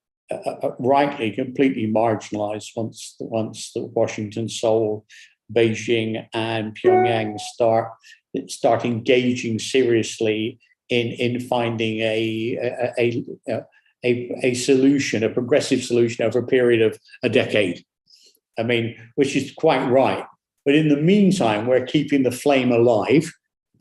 C: rightly completely marginalized once the Washington, Seoul, Beijing, and Pyongyang start engaging seriously in finding a solution, a progressive solution over a period of a decade. I mean, which is quite right. But in the meantime, we're keeping the flame alive.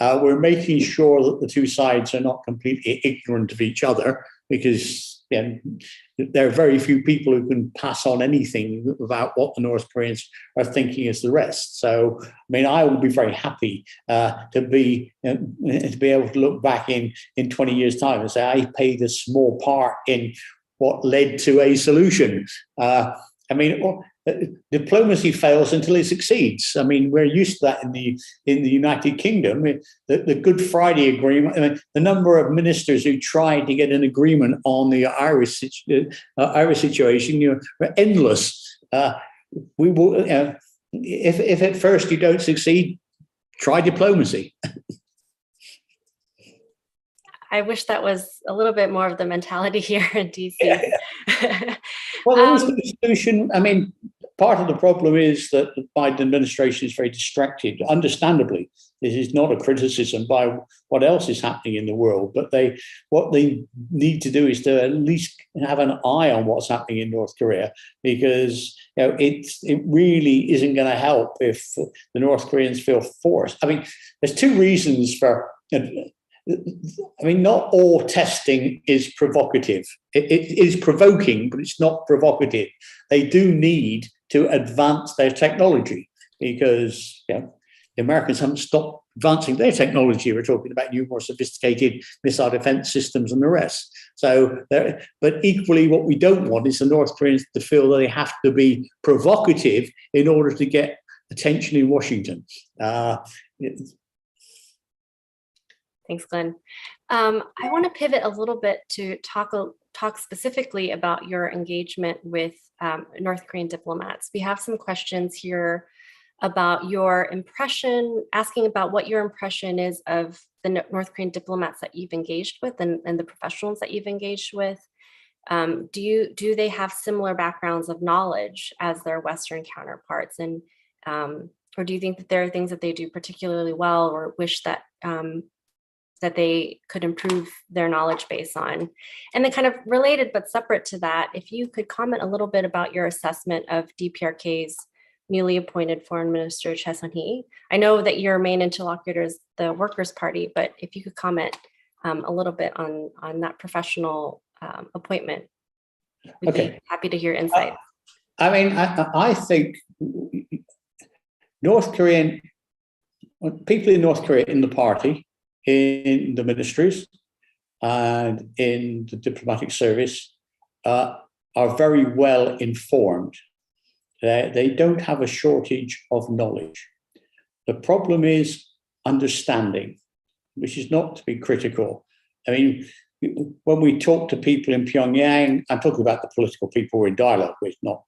C: We're making sure that the two sides are not completely ignorant of each other, because there are very few people who can pass on anything about what the North Koreans are thinking as the rest. So, I mean, I will be very happy to be able to look back in 20 years' time and say I played a small part in what led to a solution. I mean, diplomacy fails until it succeeds. I mean, we're used to that in the United Kingdom. The Good Friday Agreement. I mean, the number of ministers who tried to get an agreement on the Irish situation, were endless. We will, if at first you don't succeed, try diplomacy.
B: I wish that was a little bit more of the mentality here in DC.
C: Yeah. Well, there is a solution. I mean, part of the problem is that the Biden administration is very distracted. Understandably, this is not a criticism by what else is happening in the world, but what they need to do is to at least have an eye on what's happening in North Korea, because it really isn't going to help if the North Koreans feel forced. I mean, there's two reasons for. I mean, not all testing is provocative. It is provoking, but it's not provocative. They do need to advance their technology, because the Americans haven't stopped advancing their technology. We're talking about new, more sophisticated missile defense systems and the rest. So, but equally, what we don't want is the North Koreans to feel that they have to be provocative in order to get attention in Washington.
B: Thanks, Glyn. I want to pivot a little bit to talk specifically about your engagement with North Korean diplomats. We have some questions here about your impression, asking about what your impression is of the North Korean diplomats that you've engaged with and the professionals that you've engaged with. Do they have similar backgrounds of knowledge as their Western counterparts? And or do you think that there are things that they do particularly well or wish that that they could improve their knowledge base on? And then kind of related but separate to that, if you could comment a little bit about your assessment of DPRK's newly appointed Foreign Minister, Choi Sun-hee. I know that your main interlocutor is the Workers' Party, but if you could comment a little bit on that professional appointment, we'd be happy to hear insight.
C: I mean, I think North Korean people in North Korea, in the party, in the ministries, and in the diplomatic service are very well informed. They don't have a shortage of knowledge. The problem is understanding, which is not to be critical. I mean, when we talk to people in Pyongyang, I'm talking about the political people we're in dialogue with, not.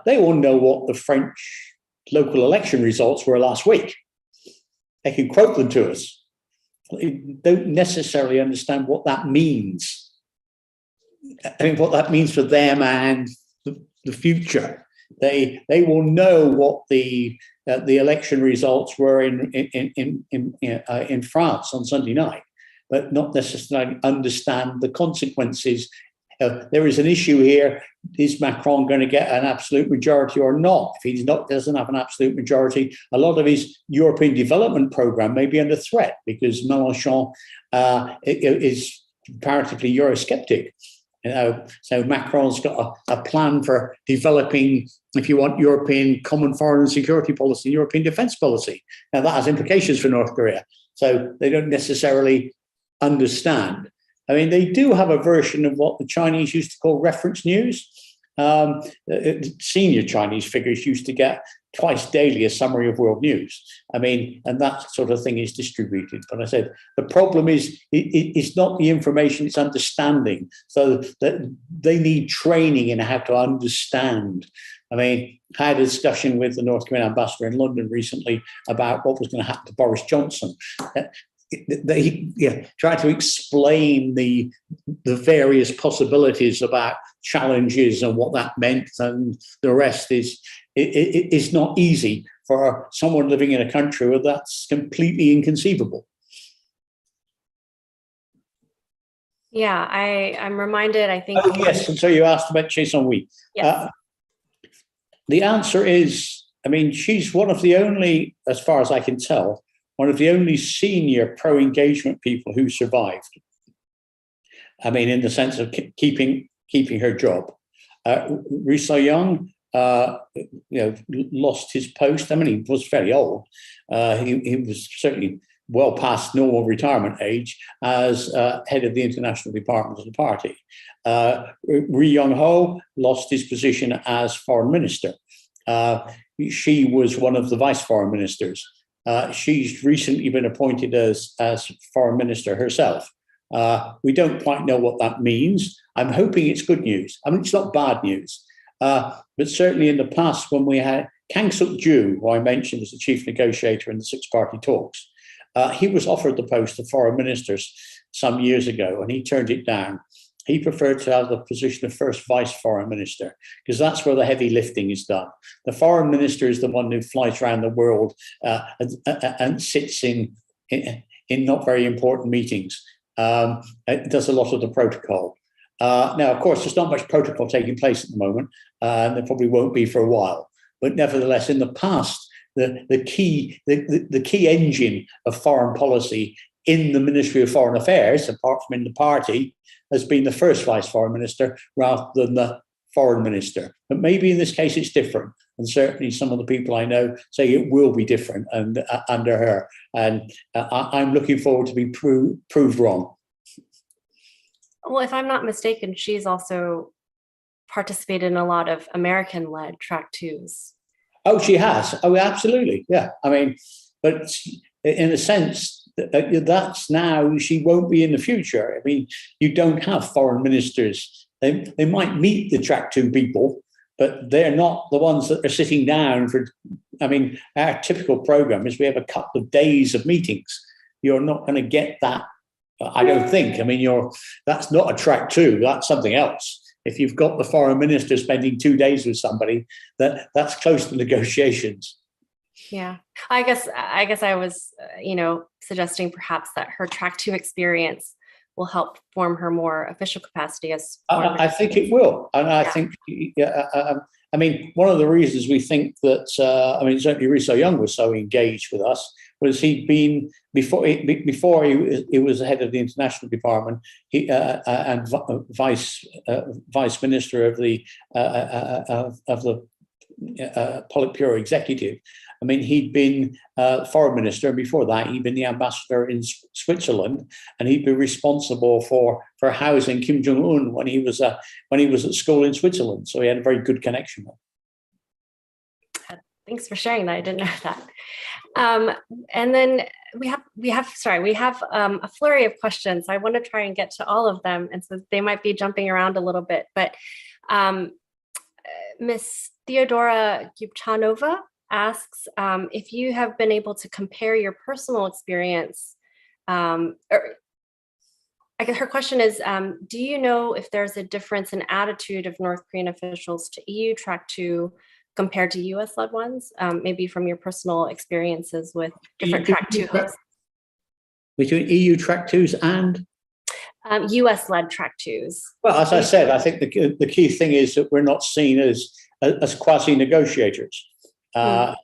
C: They all know what the French local election results were last week. They can quote them to us. They don't necessarily understand what that means. I mean, what that means for them and the future. They will know what the election results were in France on Sunday night, but not necessarily understand the consequences. There is an issue here. Is Macron going to get an absolute majority or not? If he doesn't have an absolute majority, a lot of his European development program may be under threat, because Mélenchon is comparatively Eurosceptic. So Macron's got a plan for developing, if you want, European common foreign and security policy, European defense policy. Now that has implications for North Korea. So they don't necessarily understand. I mean, they do have a version of what the Chinese used to call reference news. Senior Chinese figures used to get twice daily a summary of world news. I mean, and that sort of thing is distributed. But I said, the problem is it's not the information, it's understanding. So that they need training in how to understand. I mean, I had a discussion with the North Korean ambassador in London recently about what was going to happen to Boris Johnson. they try to explain the various possibilities about challenges and what that meant, and the rest is not easy for someone living in a country where that's completely inconceivable.
B: Yeah, I'm reminded, I think.
C: Oh, yes, and so you asked about Choi-Sung-hui.
B: Yes.
C: The answer is, I mean, she's one of the only, as far as I can tell, one of the only senior pro-engagement people who survived. I mean, in the sense of keeping her job. Ri So-young, lost his post. I mean, he was very old. He was certainly well past normal retirement age as head of the international department of the party. Ri Yong-ho lost his position as foreign minister. She was one of the vice foreign ministers. She's recently been appointed as foreign minister herself. We don't quite know what that means. I'm hoping it's good news. I mean, it's not bad news. But certainly in the past, when we had Kang Suk-ju, who I mentioned as the chief negotiator in the six-party talks, he was offered the post of foreign minister some years ago, and he turned it down. He preferred to have the position of first vice foreign minister, because that's where the heavy lifting is done. The foreign minister is the one who flies around the world and sits in not very important meetings. It does a lot of the protocol. Now, of course, there's not much protocol taking place at the moment, and there probably won't be for a while. But nevertheless, in the past, the key engine of foreign policy in the Ministry of Foreign Affairs, apart from in the party, has been the first vice foreign minister rather than the foreign minister. But maybe in this case it's different. And certainly some of the people I know say it will be different under her. And I'm looking forward to be proved wrong.
B: Well, if I'm not mistaken, she's also participated in a lot of American-led Track IIs.
C: Oh, she has. Oh, absolutely. Yeah. I mean, but in a sense, that's now, she won't be in the future. I mean, you don't have foreign ministers. They might meet the Track II people, but they're not the ones that are sitting down for, I mean, our typical program is we have a couple of days of meetings. You're not going to get that, I don't think. I mean, that's not a Track II, that's something else. If you've got the foreign minister spending 2 days with somebody, that's close to negotiations.
B: Yeah, I guess I was, suggesting perhaps that her Track II experience will help form her more official capacity as.
C: I think it will, and I think, I mean, one of the reasons we think that, certainly Ri So-young was so engaged with us was he'd been before he was the head of the international department, and vice minister of the Politburo executive. I mean, he'd been foreign minister, and before that, he'd been the ambassador in Switzerland, and he'd been responsible for housing Kim Jong-un when he was at school in Switzerland. So he had a very good connection there.
B: Thanks for sharing that. I didn't know that. And then we have a flurry of questions. I want to try and get to all of them, and so they might be jumping around a little bit. But Miss Theodora Gubchanova asks if you have been able to compare your personal experience, or I guess her question is, do you know if there's a difference in attitude of North Korean officials to EU Track II compared to US-led ones, maybe from your personal experiences with different Track II hosts? Between
C: EU Track IIs and?
B: US-led Track IIs.
C: Well, as I said, I think the key thing is that we're not seen as quasi-negotiators. I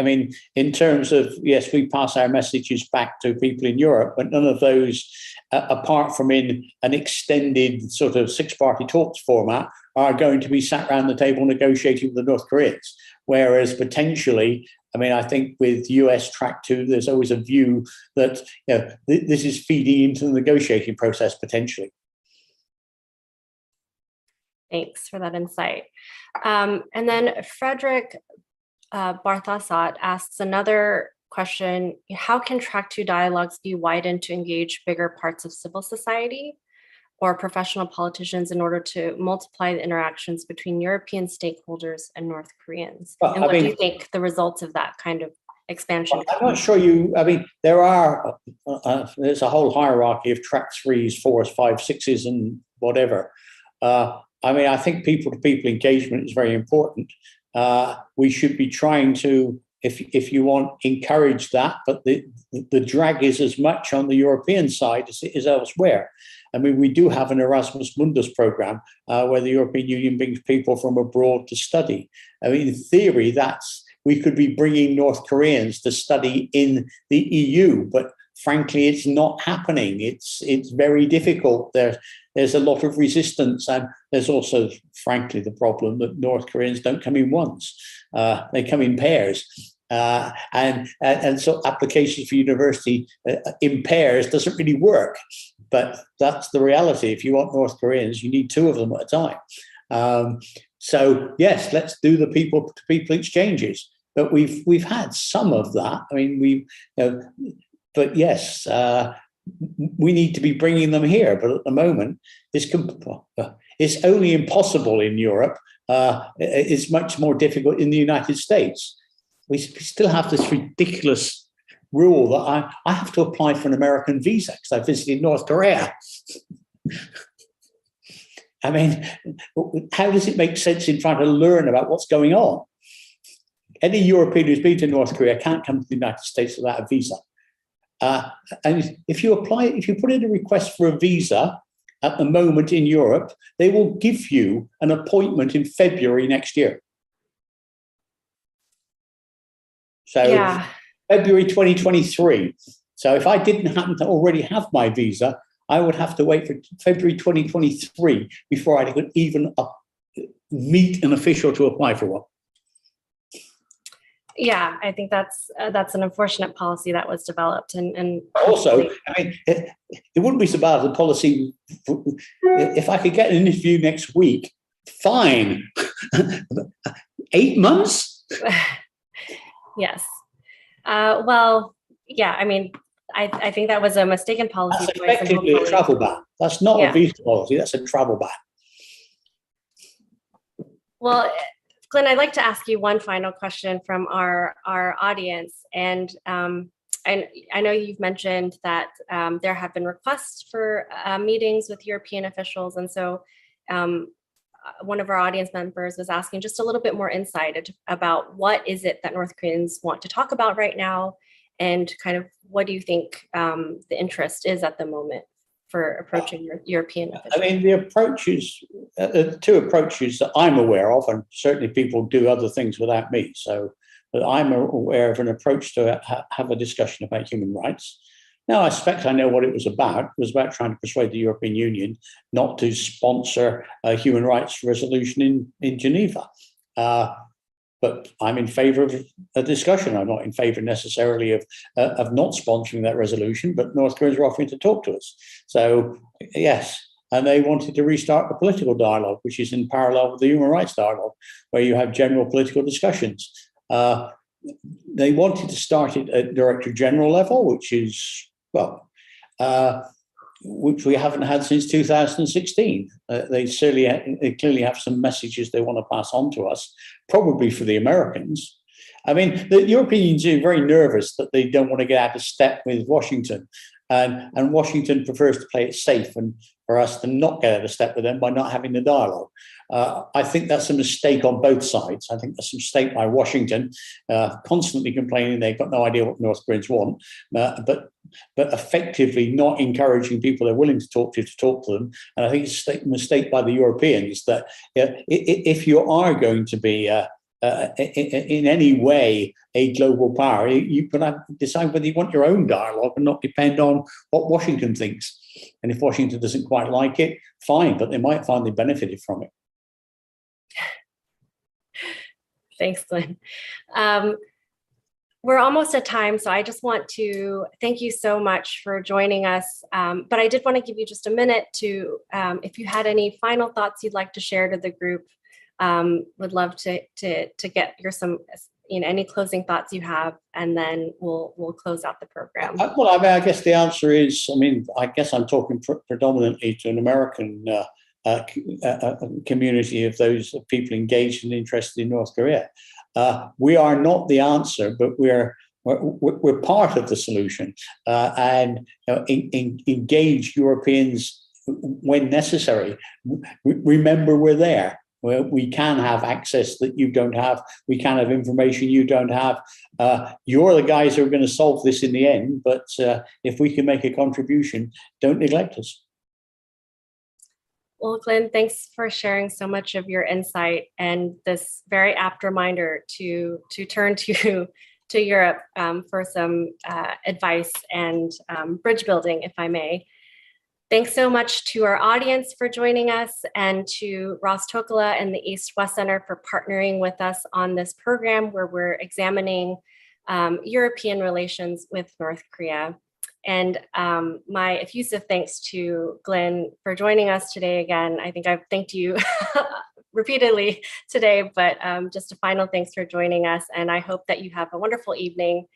C: mean, in terms of, yes, we pass our messages back to people in Europe, but none of those, apart from in an extended sort of six-party talks format, are going to be sat around the table negotiating with the North Koreans. Whereas potentially, I mean, I think with US Track II, there's always a view that this is feeding into the negotiating process potentially.
B: Thanks for that insight. And then Frederick Barthasat asks another question: how can Track II dialogues be widened to engage bigger parts of civil society or professional politicians in order to multiply the interactions between European stakeholders and North Koreans? And what do you think the results of that kind of expansion?
C: I'm not sure I mean, there's a whole hierarchy of track 3s, 4s, 5s, 6s, and whatever. I mean, I think people-to-people engagement is very important. We should be trying to, if you want, encourage that, but the drag is as much on the European side as it is elsewhere. I mean, we do have an Erasmus Mundus program where the European Union brings people from abroad to study. I mean, in theory, we could be bringing North Koreans to study in the EU, but frankly, it's not happening. It's very difficult. There's a lot of resistance, and there's also, frankly, the problem that North Koreans don't come in once. They come in pairs. And so applications for university in pairs doesn't really work. But that's the reality. If you want North Koreans, you need 2 of them at a time. So yes, let's do the people-to-people exchanges. But we've had some of that. I mean, but yes, we need to be bringing them here. But at the moment, it's only impossible in Europe. It's much more difficult in the United States. We still have this ridiculous rule that I have to apply for an American visa because I visited North Korea. I mean, how does it make sense in trying to learn about what's going on? Any European who's been to North Korea can't come to the United States without a visa. And if you put in a request for a visa at the moment in Europe, they will give you an appointment in February next year. So yeah. February 2023. So if I didn't happen to already have my visa, I would have to wait for February 2023 before I could even meet an official to apply for one.
B: Yeah, I think that's an unfortunate policy that was developed, and
C: also, I mean, it wouldn't be so bad as a policy if I could get an interview next week. Fine, 8 months.
B: Yes. Well, yeah. I mean, I think that was a mistaken policy.
C: That's effectively a travel ban. That's not a visa policy. That's a travel ban.
B: Well, Glyn, I'd like to ask you one final question from our audience. And I know you've mentioned that there have been requests for meetings with European officials. And so one of our audience members was asking just a little bit more insight about what is it that North Koreans want to talk about right now, and kind of what do you think the interest is at the moment for approaching European officials?
C: I mean, the approaches, 2 approaches that I'm aware of, and certainly people do other things without me. So, but I'm aware of an approach to have a discussion about human rights. Now, I suspect I know what it was about. It was about trying to persuade the European Union not to sponsor a human rights resolution in Geneva. But I'm in favor of a discussion. I'm not in favor necessarily of not sponsoring that resolution, but North Koreans are offering to talk to us. So, yes, and they wanted to restart the political dialogue, which is in parallel with the human rights dialogue, where you have general political discussions. They wanted to start it at Director General level, which is, well, which we haven't had since 2016. They clearly have some messages they want to pass on to us, probably for the Americans. I mean, the Europeans are very nervous that they don't want to get out of step with Washington. And Washington prefers to play it safe and for us to not get out of step with them by not having the dialogue. I think that's a mistake on both sides. I think that's a mistake by Washington, constantly complaining they've got no idea what North Koreans want, but effectively not encouraging people they're willing to talk to them. And I think it's a mistake by the Europeans that if you are going to be in any way a global power, you can decide whether you want your own dialogue and not depend on what Washington thinks. And if Washington doesn't quite like it, fine, but they might find they benefited from it.
B: Thanks, Glyn. We're almost at time, so I just want to thank you so much for joining us. But I did want to give you just a minute to, if you had any final thoughts you'd like to share to the group, would love to get any closing thoughts you have, and then we'll close out the program.
C: Well, I mean, I guess the answer is, I guess I'm talking predominantly to an American community of those people engaged and interested in North Korea. We are not the answer, but we're we're part of the solution, and engage Europeans when necessary. Remember, we're there. We can have access that you don't have. We can have information you don't have. You're the guys who are going to solve this in the end, but if we can make a contribution, don't neglect us.
B: Well, Glyn, thanks for sharing so much of your insight and this very apt reminder to turn to Europe for some advice and bridge building, if I may. Thanks so much to our audience for joining us, and to Ross Tokola and the East-West Center for partnering with us on this program where we're examining European relations with North Korea. And my effusive thanks to Glyn for joining us today again. I think I've thanked you repeatedly today, but just a final thanks for joining us. And I hope that you have a wonderful evening